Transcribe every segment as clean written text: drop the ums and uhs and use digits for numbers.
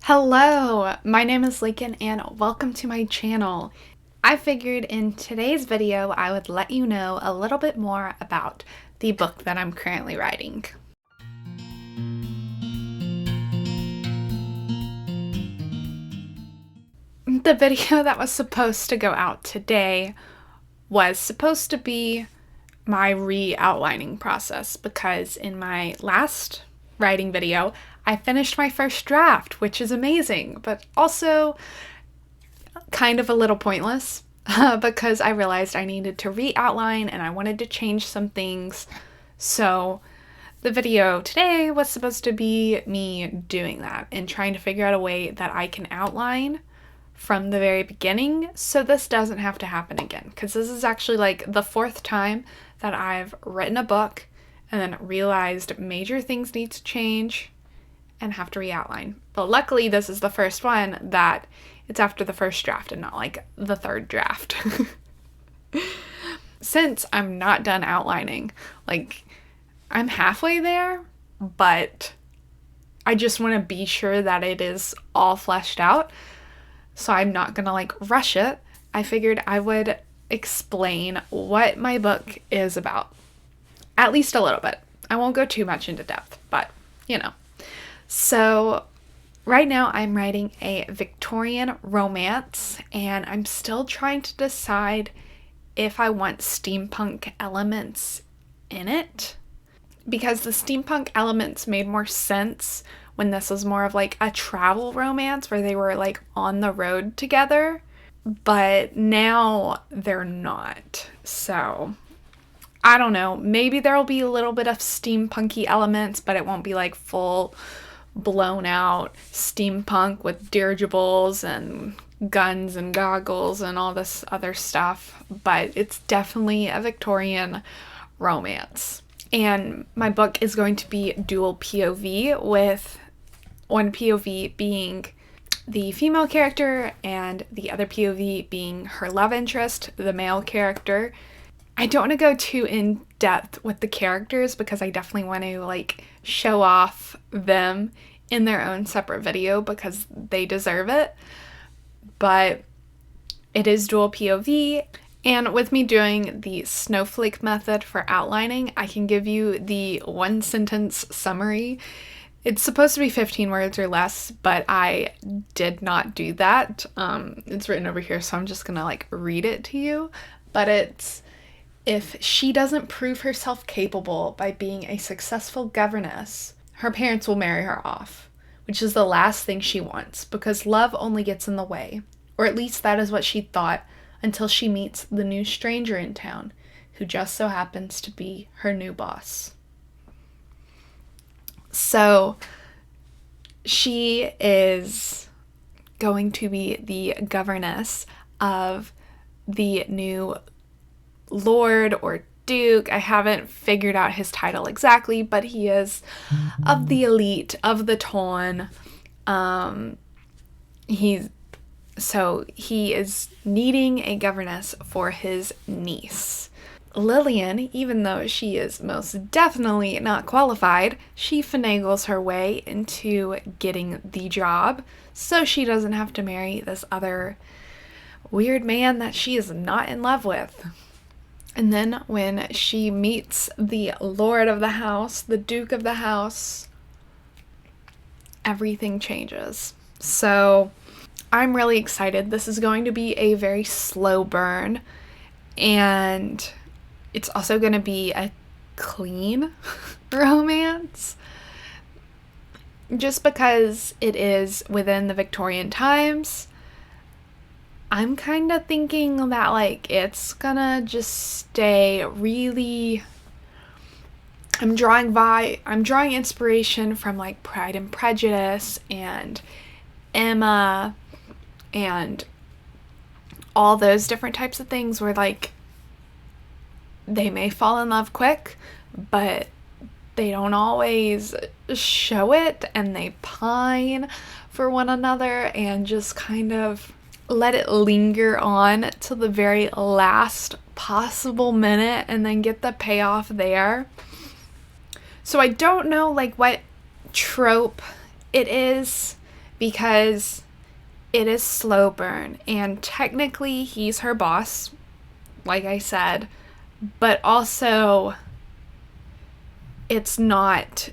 Hello, my name is Lincoln and welcome to my channel. I figured in today's video I would let you know a little bit more about the book that I'm currently writing. The video that was supposed to go out today was supposed to be my re-outlining process because in my last writing video I finished my first draft, which is amazing, but also kind of a little pointless because I realized I needed to re-outline and I wanted to change some things. So the video today was supposed to be me doing that and trying to figure out a way that I can outline from the very beginning so this doesn't have to happen again, because this is actually like the fourth time that I've written a book and then realized major things need to change and have to re-outline. But luckily this is the first one that it's after the first draft and not like the third draft. Since I'm not done outlining, like I'm halfway there, but I just want to be sure that it is all fleshed out. So I'm not gonna like rush it. I figured I would explain what my book is about. At least a little bit. I won't go too much into depth, but you know. So right now I'm writing a Victorian romance and I'm still trying to decide if I want steampunk elements in it, because the steampunk elements made more sense when this was more of like a travel romance where they were like on the road together, but now they're not. So I don't know, maybe there'll be a little bit of steampunky elements, but it won't be like full blown out steampunk with dirigibles and guns and goggles and all this other stuff, but it's definitely a Victorian romance. And my book is going to be dual POV, with one POV being the female character and the other POV being her love interest, the male character. I don't want to go too in depth with the characters because I definitely want to like show off them in their own separate video because they deserve it. But it is dual POV, and with me doing the snowflake method for outlining, I can give you the one sentence summary. It's supposed to be 15 words or less, but I did not do that. It's written over here, so I'm just gonna like read it to you. But it's, if she doesn't prove herself capable by being a successful governess, her parents will marry her off, which is the last thing she wants because love only gets in the way. Or at least that is what she thought until she meets the new stranger in town, who just so happens to be her new boss. So she is going to be the governess of the new lord or duke. I haven't figured out his title exactly, but he is of the elite of the town. He is needing a governess for his niece. Lillian, even though she is most definitely not qualified, she finagles her way into getting the job so she doesn't have to marry this other weird man that she is not in love with. And then when she meets the lord of the house, the duke of the house, everything changes. So I'm really excited. This is going to be a very slow burn, and it's also going to be a clean romance. Just because it is within the Victorian times, I'm kind of thinking that like it's gonna just stay really, I'm drawing inspiration from like Pride and Prejudice and Emma and all those different types of things where like they may fall in love quick, but they don't always show it and they pine for one another and just kind of let it linger on to the very last possible minute and then get the payoff there. So I don't know like what trope it is because it is slow burn, and technically he's her boss, like I said, but also it's not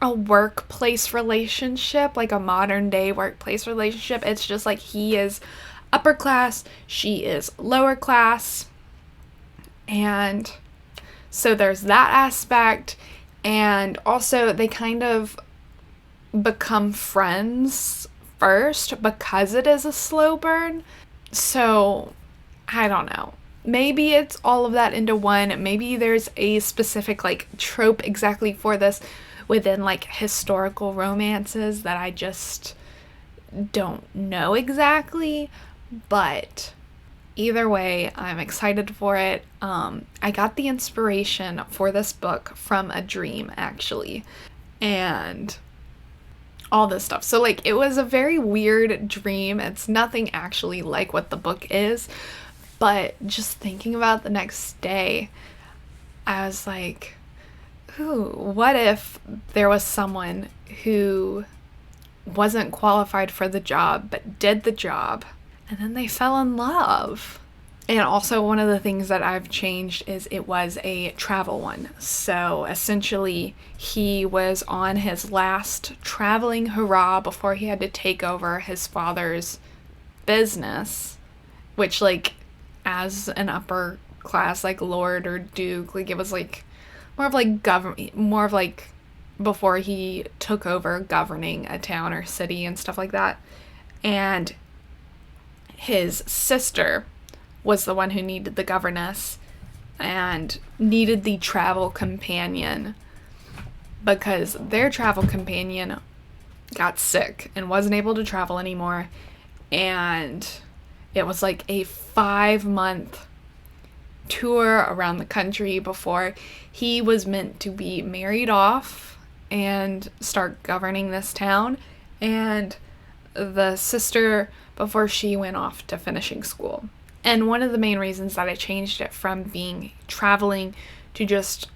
a workplace relationship, like a modern day workplace relationship. It's just like he is upper class, she is lower class, and so there's that aspect. And also they kind of become friends first because it is a slow burn. So I don't know. Maybe it's all of that into one. Maybe there's a specific like trope exactly for this within like historical romances that I just don't know exactly. But either way, I'm excited for it. I got the inspiration for this book from a dream, actually, and all this stuff. So like it was a very weird dream. It's nothing actually like what the book is, but just thinking about the next day, I was like, ooh, what if there was someone who wasn't qualified for the job but did the job, and then they fell in love? And also one of the things that I've changed is it was a travel one. So essentially he was on his last traveling hurrah before he had to take over his father's business, which like as an upper class like lord or duke, like it was like more of like government, more of like before he took over governing a town or city and stuff like that. And his sister was the one who needed the governess and needed the travel companion because their travel companion got sick and wasn't able to travel anymore. And it was like a 5-month tour around the country before he was meant to be married off and start governing this town, and the sister before she went off to finishing school. And one of the main reasons that I changed it from being traveling to just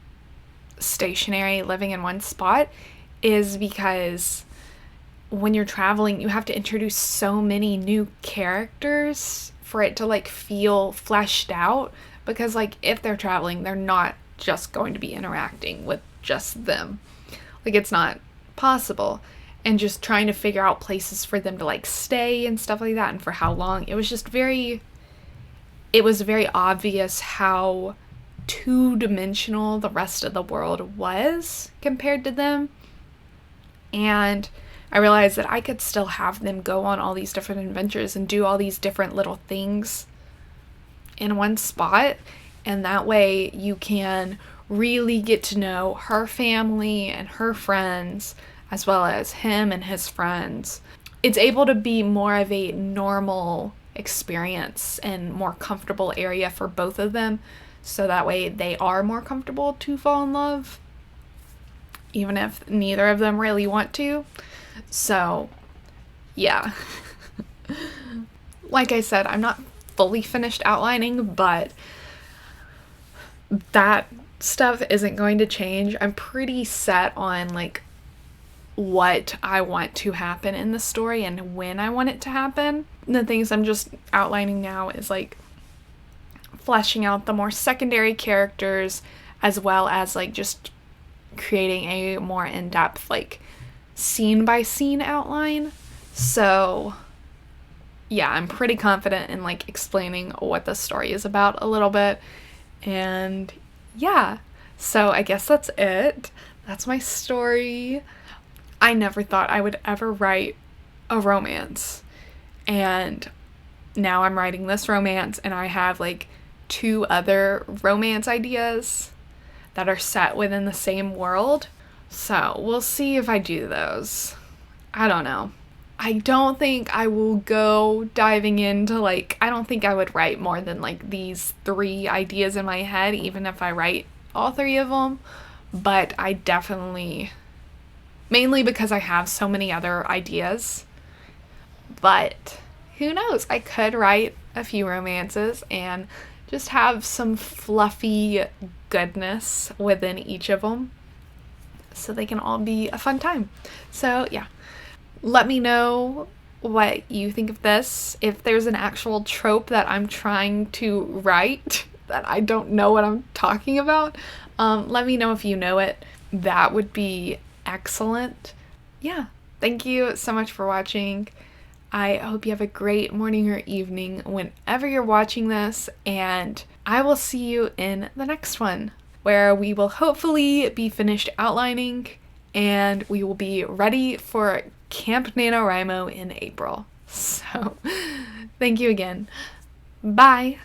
stationary, living in one spot, is because when you're traveling, you have to introduce so many new characters for it to like feel fleshed out. Because like if they're traveling, they're not just going to be interacting with just them. Like it's not possible. And just trying to figure out places for them to like stay and stuff like that, and for how long. It was very obvious how two-dimensional the rest of the world was compared to them. And I realized that I could still have them go on all these different adventures and do all these different little things in one spot. And that way you can really get to know her family and her friends, as well as him and his friends. It's able to be more of a normal experience and more comfortable area for both of them, so that way they are more comfortable to fall in love, even if neither of them really want to. So yeah. Like I said, I'm not fully finished outlining, but that stuff isn't going to change. I'm pretty set on like what I want to happen in the story and when I want it to happen. The things I'm just outlining now is like fleshing out the more secondary characters, as well as like just creating a more in-depth like scene by scene outline. So yeah, I'm pretty confident in like explaining what the story is about a little bit. And yeah, so I guess that's it. That's my story. I never thought I would ever write a romance, and now I'm writing this romance, and I have like 2 other romance ideas that are set within the same world. So we'll see if I do those. I don't know. I don't think I will go diving into like, I don't think I would write more than like these 3 ideas in my head, even if I write all 3 of them. But I definitely, mainly because I have so many other ideas. But who knows? I could write a few romances and just have some fluffy goodness within each of them, so they can all be a fun time. So yeah, Let me know what you think of this. If there's an actual trope that I'm trying to write that I don't know what I'm talking about, let me know if you know it. That would be excellent. Yeah, thank you so much for watching. I hope you have a great morning or evening whenever you're watching this, and I will see you in the next one, where we will hopefully be finished outlining and we will be ready for Camp NaNoWriMo in April. So, thank you again. Bye!